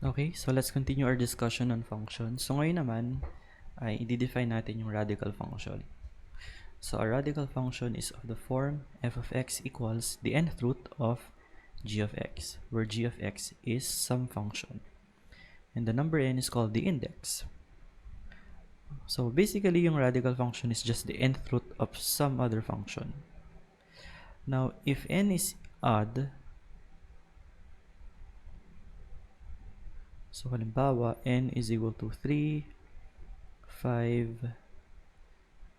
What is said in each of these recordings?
Okay, so let's continue our discussion on functions. So ngayon naman ay i-define natin yung radical function. So a radical function is of the form f of x equals the nth root of g of x, where g of x is some function. And the number n is called the index. So basically, yung radical function is just the nth root of some other function. Now, if n is odd, so halimbawa, n is equal to 3, 5,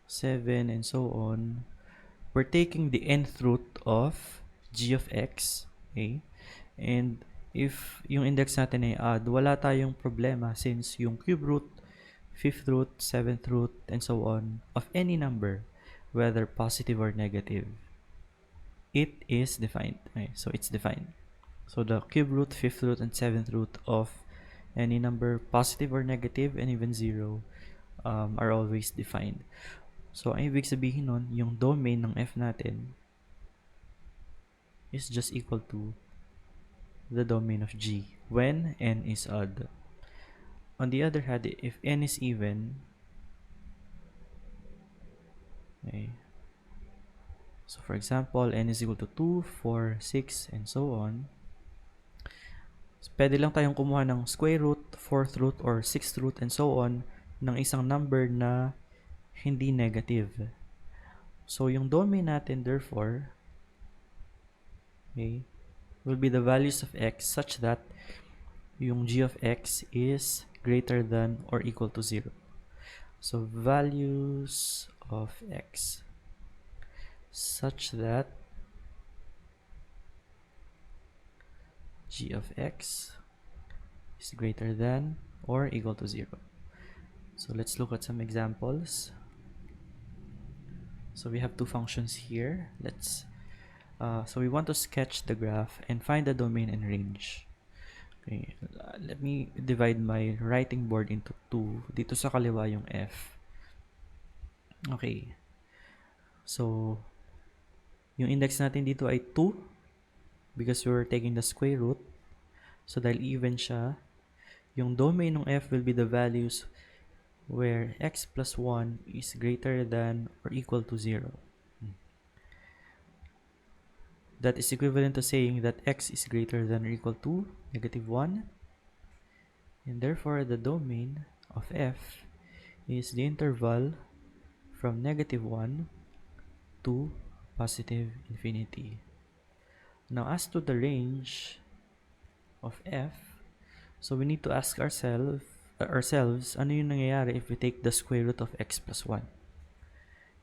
7, and so on, we're taking the nth root of g of x, okay? And if yung index natin ay odd, wala tayong problema since yung cube root, fifth root, seventh root, and so on of any number, whether positive or negative, it is defined. Okay, so it's defined. So the cube root, fifth root, and seventh root of any number, positive or negative, and even zero, are always defined. So, ang ibig sabihin nun, yung domain ng f natin is just equal to the domain of G when n is odd. On the other hand, if n is even, okay, so for example, n is equal to 2, 4, 6, and so on, so pwede lang tayong kumuha ng square root, fourth root, or sixth root, and so on, ng isang number na hindi negative. So, yung domain natin, therefore, okay, will be the values of x such that yung g of x is greater than or equal to 0. So, values of x such that g of x is greater than or equal to 0. So, let's look at some examples. So, we have two functions here. So we want to sketch the graph and find the domain and range. Okay, let me divide my writing board into two. Dito sa kaliwa yung f. Okay. So, yung index natin dito ay 2 because we're taking the square root. So, dahil even siya, yung domain ng f will be the values where x plus 1 is greater than or equal to 0. That is equivalent to saying that x is greater than or equal to negative 1. And therefore, the domain of f is the interval from negative 1 to positive infinity. Now, as to the range of f, so we need to ask ourselves, ano yung nangyayari if we take the square root of x plus 1?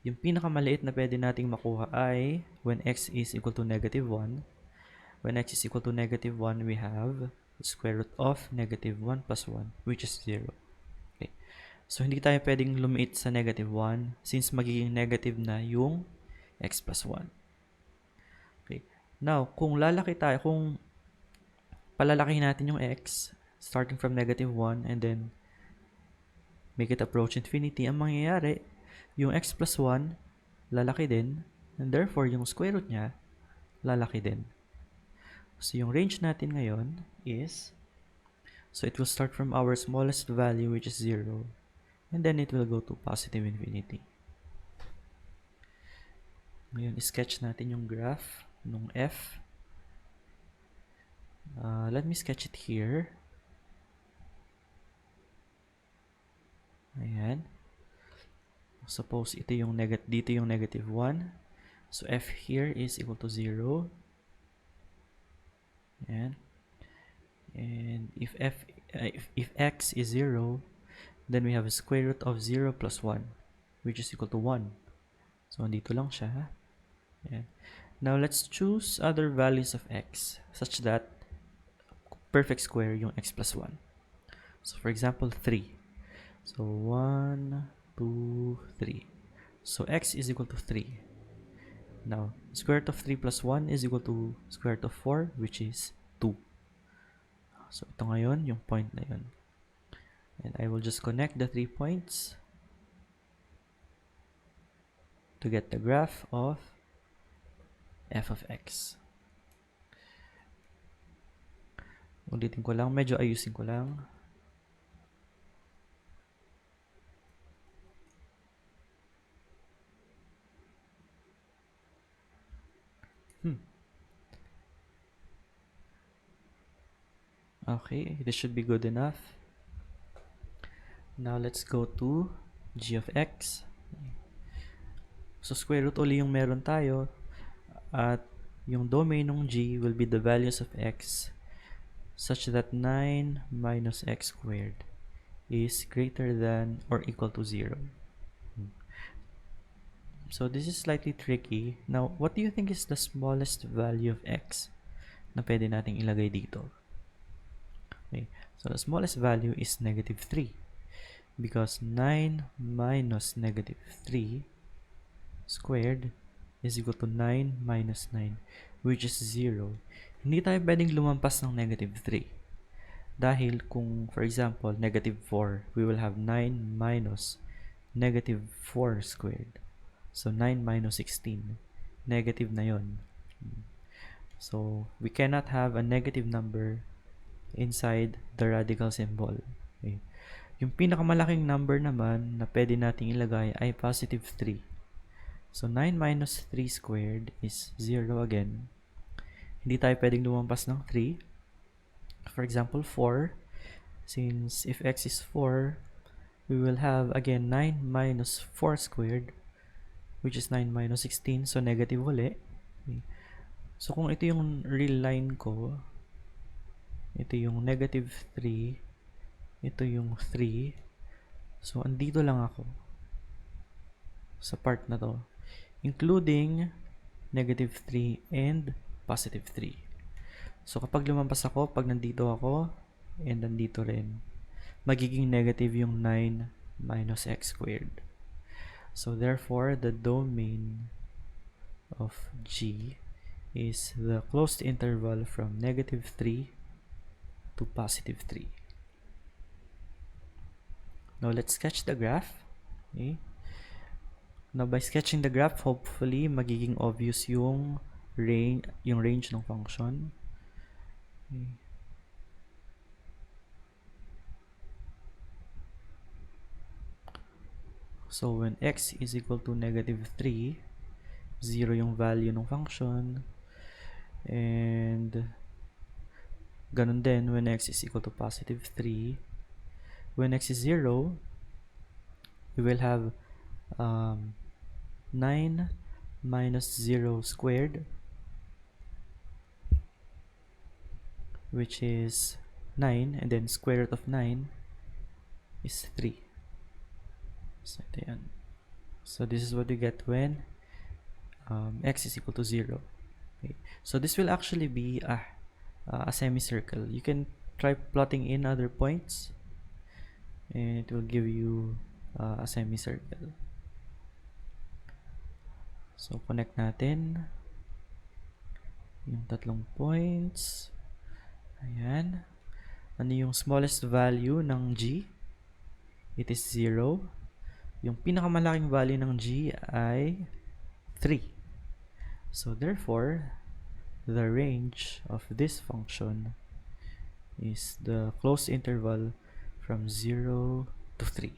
Yung pinakamaliit na pwede nating makuha ay when x is equal to negative 1. When x is equal to negative 1, we have the square root of negative 1 plus 1, which is 0. Okay. So, hindi tayo pwedeng lumiit sa negative 1 since magiging negative na yung x plus 1. Okay. Now, kung palalakihin natin yung x, starting from negative 1 and then make it approach infinity, ang mangyayari, yung x plus 1, lalaki din, and therefore, yung square root niya, lalaki din. So, yung range natin ngayon is, so it will start from our smallest value, which is 0, and then it will go to positive infinity. Ngayon, sketch natin yung graph ng f. Let me sketch it here. Ayan. Suppose dito yung negative 1. So, f here is equal to 0. Ayan. And if x is 0, then we have a square root of 0 plus 1, which is equal to 1. So, dito lang siya. Ayan. Now, let's choose other values of x such that perfect square yung x plus 1. So, for example, 3. So, 1, 2, 3. So, x is equal to 3. Now, square root of 3 plus 1 is equal to square root of 4, which is 2. So, ito ngayon, yung point na yun. And I will just connect the 3 points to get the graph of f of x. Ulitin ko lang, medyo ayusin ko lang. Okay, this should be good enough. Now let's go to g of x. So square root uli yung meron tayo, at yung domain ng g will be the values of x such that 9 minus x squared is greater than or equal to 0. So this is slightly tricky. Now, what do you think is the smallest value of x na pwede nating ilagay dito? Okay, so the smallest value is negative 3 because 9 minus negative 3 squared is equal to 9 minus 9, which is 0. Hindi tayo pwedeng lumampas ng negative 3. Dahil kung, for example, negative 4, we will have 9 minus negative 4 squared. So, 9 minus 16. Negative na yon. So, we cannot have a negative number inside the radical symbol. Okay. Yung pinakamalaking number naman na pwede nating ilagay ay positive 3. So, 9 minus 3 squared is 0 again. Hindi tayo pwedeng lumampas ng 3. For example, 4. Since if x is 4, we will have again 9 minus 4 squared, which is 9 minus 16. So, negative uli. Okay. So, kung ito yung real line ko, ito yung negative 3, ito yung 3. So, andito lang ako sa part na to, including negative 3 and positive 3. So, kapag lumampas ako, pag nandito ako, and nandito rin, magiging negative yung 9 minus x squared. So, therefore, the domain of G is the closed interval from negative 3 to positive 3. Now, let's sketch the graph. Okay. Now, by sketching the graph, hopefully, magiging obvious yung range ng function. Okay. So, when x is equal to negative 3, 0 yung value ng function. And ganun din when x is equal to positive 3. When x is 0, we will have 9 minus 0 squared, which is 9, and then square root of 9 is 3. So, ito yan. So, this is what you get when x is equal to 0. Okay. So, this will actually be a semicircle. You can try plotting in other points, and it will give you a semicircle. So, connect natin yung tatlong points. Ayan. Ano yung smallest value ng G? It is 0. Yung pinakamalaking value ng G ay 3. So, therefore, the range of this function is the closed interval from 0 to 3.